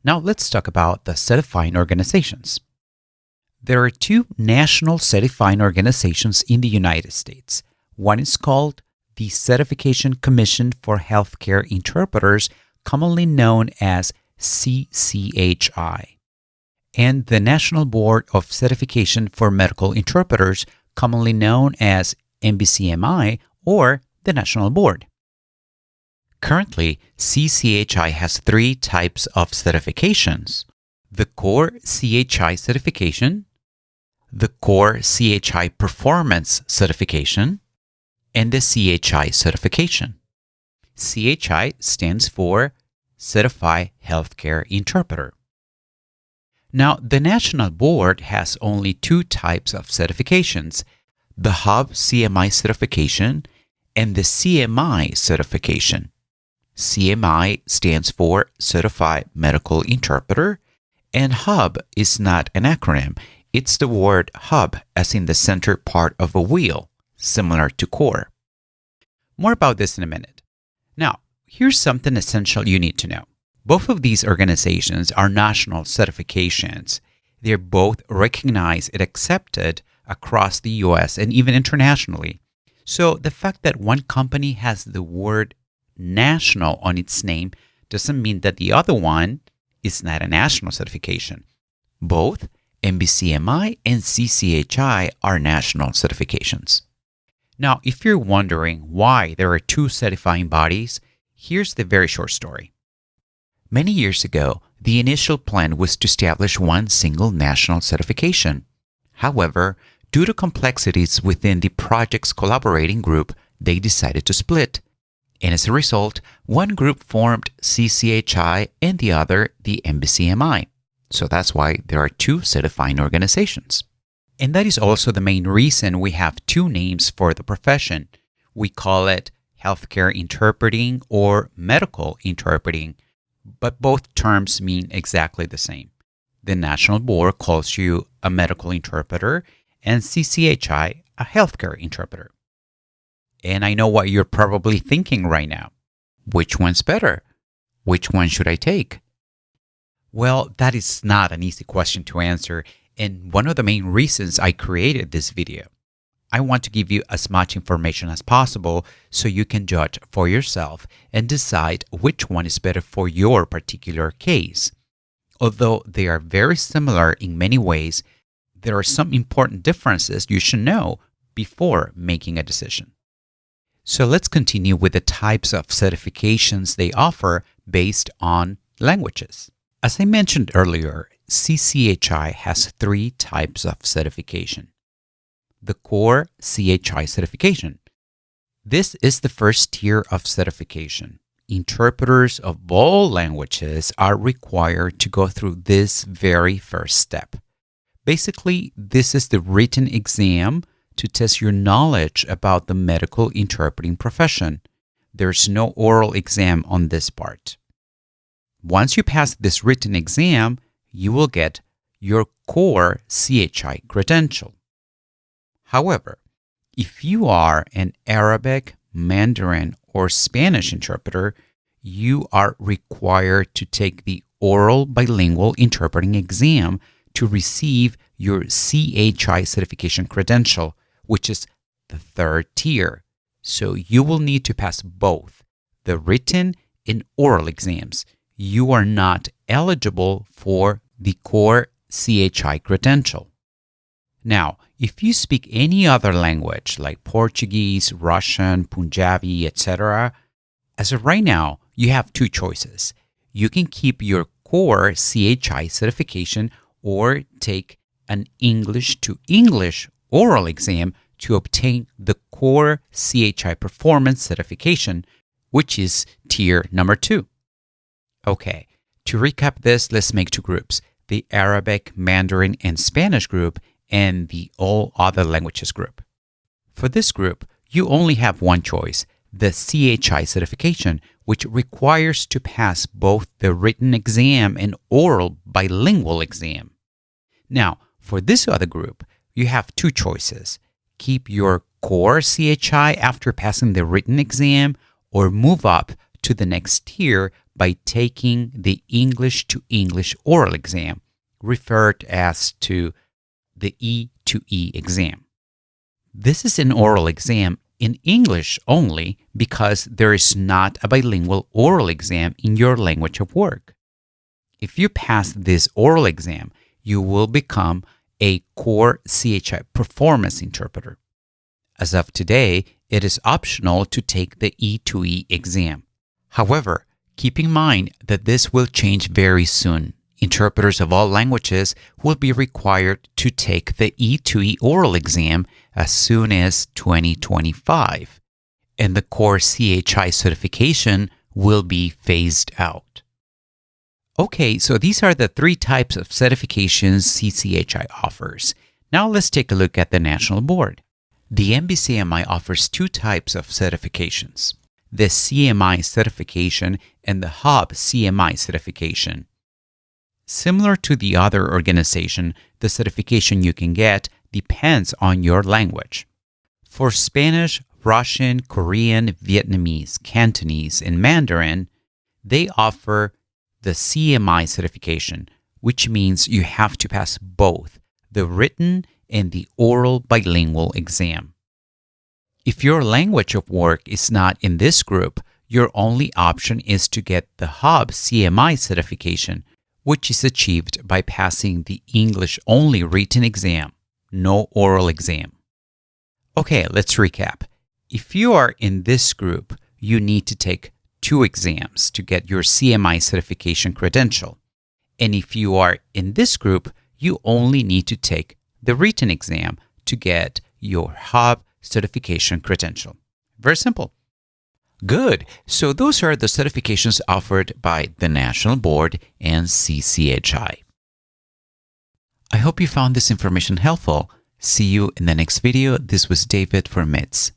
Now let's talk about the certifying organizations. There are two national certifying organizations in the United States. One is called the Certification Commission for Healthcare Interpreters, commonly known as CCHI, and the National Board of Certification for Medical Interpreters, commonly known as NBCMI or the National Board. Currently, CCHI has three types of certifications: the Core CHI certification, the Core CHI Performance certification, and the CHI certification. CHI stands for Certified Healthcare Interpreter. Now, the National Board has only two types of certifications: the Hub CMI certification and the CMI certification. CMI stands for Certified Medical Interpreter, and Hub is not an acronym. It's the word hub as in the center part of a wheel, similar to core. More about this in a minute. Now, here's something essential you need to know. Both of these organizations are national certifications. They're both recognized and accepted across the US and even internationally. So the fact that one company has the word national on its name doesn't mean that the other one is not a national certification. Both NBCMI and CCHI are national certifications. Now, if you're wondering why there are two certifying bodies, here's the very short story. Many years ago, the initial plan was to establish one single national certification. However, due to complexities within the project's collaborating group, they decided to split. And as a result, one group formed CCHI and the other the NBCMI. So that's why there are two certifying organizations. And that is also the main reason we have two names for the profession. We call it healthcare interpreting or medical interpreting, but both terms mean exactly the same. The National Board calls you a medical interpreter and CCHI a healthcare interpreter. And I know what you're probably thinking right now. Which one's better? Which one should I take? Well, that is not an easy question to answer, and one of the main reasons I created this video. I want to give you as much information as possible so you can judge for yourself and decide which one is better for your particular case. Although they are very similar in many ways, there are some important differences you should know before making a decision. So let's continue with the types of certifications they offer based on languages. As I mentioned earlier, CCHI has three types of certification. The Core CHI certification. This is the first tier of certification. Interpreters of all languages are required to go through this very first step. Basically, this is the written exam to test your knowledge about the medical interpreting profession. There's no oral exam on this part. Once you pass this written exam, you will get your Core CHI credential. However, if you are an Arabic, Mandarin, or Spanish interpreter, you are required to take the oral bilingual interpreting exam to receive your CHI certification credential, which is the third tier. So you will need to pass both the written and oral exams. You are not eligible for the Core CHI credential. Now, if you speak any other language like Portuguese, Russian, Punjabi, etc., as of right now, you have two choices. You can keep your Core CHI certification or take an English to English oral exam to obtain the Core CHI Performance certification, which is tier number 2. Okay, to recap this, let's make two groups: the Arabic, Mandarin, and Spanish group, and the all other languages group. For this group, you only have one choice: the CHI certification, which requires to pass both the written exam and oral bilingual exam. Now, for this other group, you have two choices: keep your Core CHI after passing the written exam, or move up to the next tier by taking the English to English oral exam, referred as to the E2E exam. This is an oral exam in English only because there is not a bilingual oral exam in your language of work. If you pass this oral exam, you will become a core CCHI performance interpreter. As of today, it is optional to take the E2E exam. However, keep in mind that this will change very soon. Interpreters of all languages will be required to take the E2E oral exam as soon as 2025, and the core CCHI certification will be phased out. Okay, so these are the 3 types of certifications CCHI offers. Now let's take a look at the national board. The NBCMI offers 2 types of certifications: the CMI certification and the Hub CMI certification. Similar to the other organization, the certification you can get depends on your language. For Spanish, Russian, Korean, Vietnamese, Cantonese, and Mandarin, they offer the CMI certification, which means you have to pass both the written and the oral bilingual exam. If your language of work is not in this group, your only option is to get the Hub CMI certification, which is achieved by passing the English-only written exam, no oral exam. Okay, let's recap. If you are in this group, you need to take 2 exams to get your CMI certification credential. And if you are in this group, you only need to take the written exam to get your Hub certification credential. Very simple. Good. So those are the certifications offered by the National Board and CCHI. I hope you found this information helpful. See you in the next video. This was David for MITS.